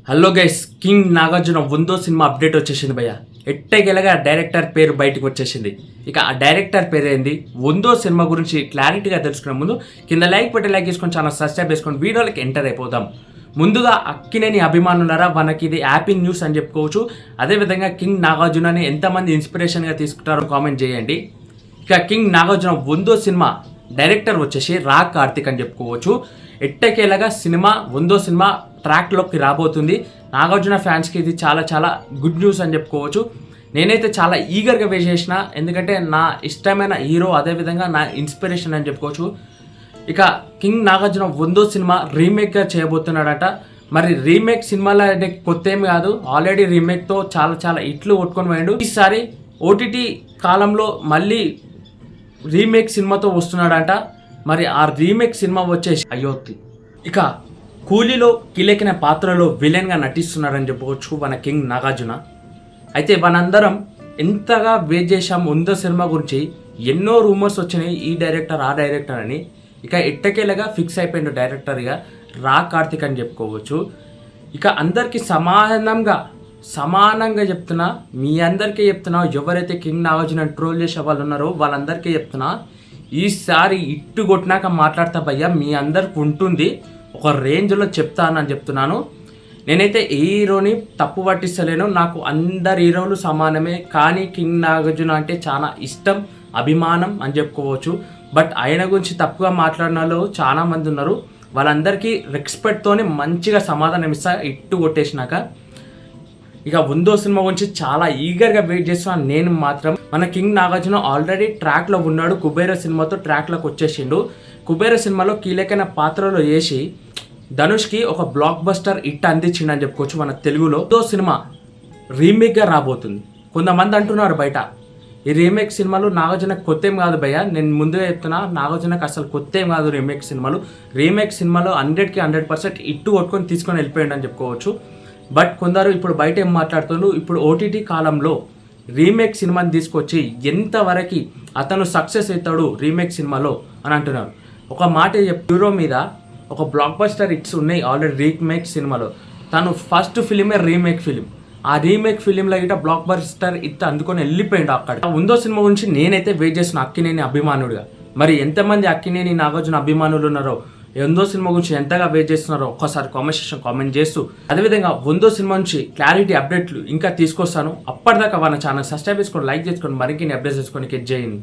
Hello guys, king Nagarjuna 100వ సినిమా update వచ్చేసింది భయ్య. ఎట్టగెలగా డైరెక్టర్ పేరు బయటకు వచ్చేసింది. ఇక ఆ డైరెక్టర్ పేరు ఏంది, 100వ సినిమా గురించి క్లారిటీగా తెలుసుకునే ముందు కింద లైక్ పెట్టి లైక్ చేసుకొని ఛానల్ సబ్స్క్రైబ్ చేసుకొని వీడియోలకి ఎంటర్ అయిపోదాం. ముందుగా అక్కినేని అభిమానులారా, మనకి ఇది హ్యాపీ న్యూస్ అని చెప్పుకోవచ్చు. అదేవిధంగా కింగ్ నాగార్జునని ఎంతమంది ఇన్స్పిరేషన్గా తీసుకుంటారో కామెంట్ చేయండి. ఇక కింగ్ నాగార్జున 100వ సినిమా డైరెక్టర్ వచ్చేసి రా కార్తిక్ అని చెప్పుకోవచ్చు. ఎట్టకేలగా సినిమా 100వ సినిమా ట్రాక్లోకి రాబోతుంది. నాగార్జున ఫ్యాన్స్కి ఇది చాలా చాలా గుడ్ న్యూస్ అని చెప్పుకోవచ్చు. నేనైతే చాలా ఈగర్గా వెయిట్ చేసిన, ఎందుకంటే నా ఇష్టమైన హీరో, అదేవిధంగా నా ఇన్స్పిరేషన్ అని చెప్పుకోవచ్చు. ఇక కింగ్ నాగార్జున 100వ సినిమా రీమేక్గా చేయబోతున్నాడట. మరి రీమేక్ సినిమాలో అంటే కొత్త ఏమి కాదు, ఆల్రెడీ రీమేక్తో చాలా చాలా హిట్లు కొట్టుకొని పోయాడు. ఈసారి ఓటీటీ కాలంలో మళ్ళీ రీమేక్ సినిమాతో వస్తున్నాడంట. మరి ఆ రీమేక్ సినిమా వచ్చేసి అయోధ్య. ఇక కూలీలో కీలకమైన పాత్రలో విలన్గా నటిస్తున్నాడని చెప్పుకోవచ్చు మన కింగ్ నాగార్జున. అయితే మనందరం ఎంతగా వెయిట్ చేశాం 100వ సినిమా గురించి. ఎన్నో రూమర్స్ వచ్చినాయి, ఈ డైరెక్టర్ ఆ డైరెక్టర్ అని. ఇక ఎట్టకేలగా ఫిక్స్ అయిపోయిండు డైరెక్టర్గా రా కార్తిక్ అని చెప్పుకోవచ్చు. ఇక అందరికీ సమానంగా చెప్తున్నా, మీ అందరికీ చెప్తున్నా, ఎవరైతే కింగ్ నాగార్జున ట్రోల్ చేసే వాళ్ళు ఉన్నారో వాళ్ళందరికీ చెప్తున్నా, ఈసారి ఇట్టు కొట్టినాక మాట్లాడతా భయ్యా, మీ అందరికి ఉంటుంది, ఒక రేంజ్లో చెప్తానని చెప్తున్నాను. నేనైతే ఏ హీరోని తప్పు పట్టిస్తలేను, నాకు అందరు హీరోలు సమానమే. కానీ కింగ్ నాగార్జున అంటే చాలా ఇష్టం, అభిమానం అని చెప్పుకోవచ్చు. బట్ ఆయన గురించి తప్పుగా మాట్లాడిన వాళ్ళు చాలా మంది ఉన్నారు. వాళ్ళందరికీ రెస్పెక్ట్తోని మంచిగా సమాధానం ఇస్తా ఇట్టు కొట్టేసినాక. ఇక 100వ సినిమా గురించి చాలా ఈగర్గా వెయిట్ చేస్తున్నాను నేను మాత్రం. మన కింగ్ నాగార్జున ఆల్రెడీ ట్రాక్లో ఉన్నాడు, కుబేర సినిమాతో ట్రాక్లోకి వచ్చేసిండు. కుబేర సినిమాలో కీలకమైన పాత్రలో వేసి ధనుష్కి ఒక బ్లాక్ బస్టర్ హిట్ అందించిండు అని చెప్పుకోవచ్చు మన తెలుగులో. 100వ సినిమా రీమేక్గా రాబోతుంది. కొంతమంది అంటున్నారు బయట, ఈ రీమేక్ సినిమాలు నాగార్జునకు కొత్త ఏం కాదు భయ్య. నేను ముందుగా చెప్తున్నా, నాగార్జునకు అసలు కొత్త ఏం కాదు రీమేక్ సినిమాలు. రీమేక్ సినిమాలో 100% హిట్ కొట్టుకొని తీసుకొని వెళ్ళిపోయిండు అని చెప్పుకోవచ్చు. బట్ కొందరు ఇప్పుడు బయట ఏం మాట్లాడుతున్నారు, ఇప్పుడు ఓటీటీ కాలంలో రీమేక్ సినిమాని తీసుకొచ్చి ఎంతవరకు అతను సక్సెస్ అవుతాడు రీమేక్ సినిమాలో అని అంటున్నారు. ఒక మాట హీరో మీద ఒక బ్లాక్ బస్టర్ హిట్స్ ఉన్నాయి ఆల్రెడీ రీమేక్ సినిమాలో. తను ఫస్ట్ ఫిలిమే రీమేక్ ఫిలిం. ఆ రీమేక్ ఫిలింలో గిట్ట బ్లాక్ బస్టర్ హిట్ అందుకొని వెళ్ళిపోయిండు అక్కడ. 100వ సినిమా గురించి నేనైతే వెయిట్ చేస్తున్నా అక్కినేని అభిమానుడిగా. మరి ఎంతమంది అక్కినేని నాగార్జున అభిమానులు ఉన్నారో, 100వ సినిమా గురించి ఎంతగా వెయిట్ చేస్తున్నారో ఒక్కసారి కామెంట్ సెక్షన్ కామెంట్ చేస్తూ, అదేవిధంగా 100వ సినిమా నుంచి క్లారిటీ అప్డేట్లు ఇంకా తీసుకొస్తాను. అప్పటిదాకా మన ఛానల్ సబ్స్క్రైబ్ చేసుకొని లైక్ చేసుకొని మరిన్ని అప్డేట్స్ చేసుకొని క్లిక్ చేయండి.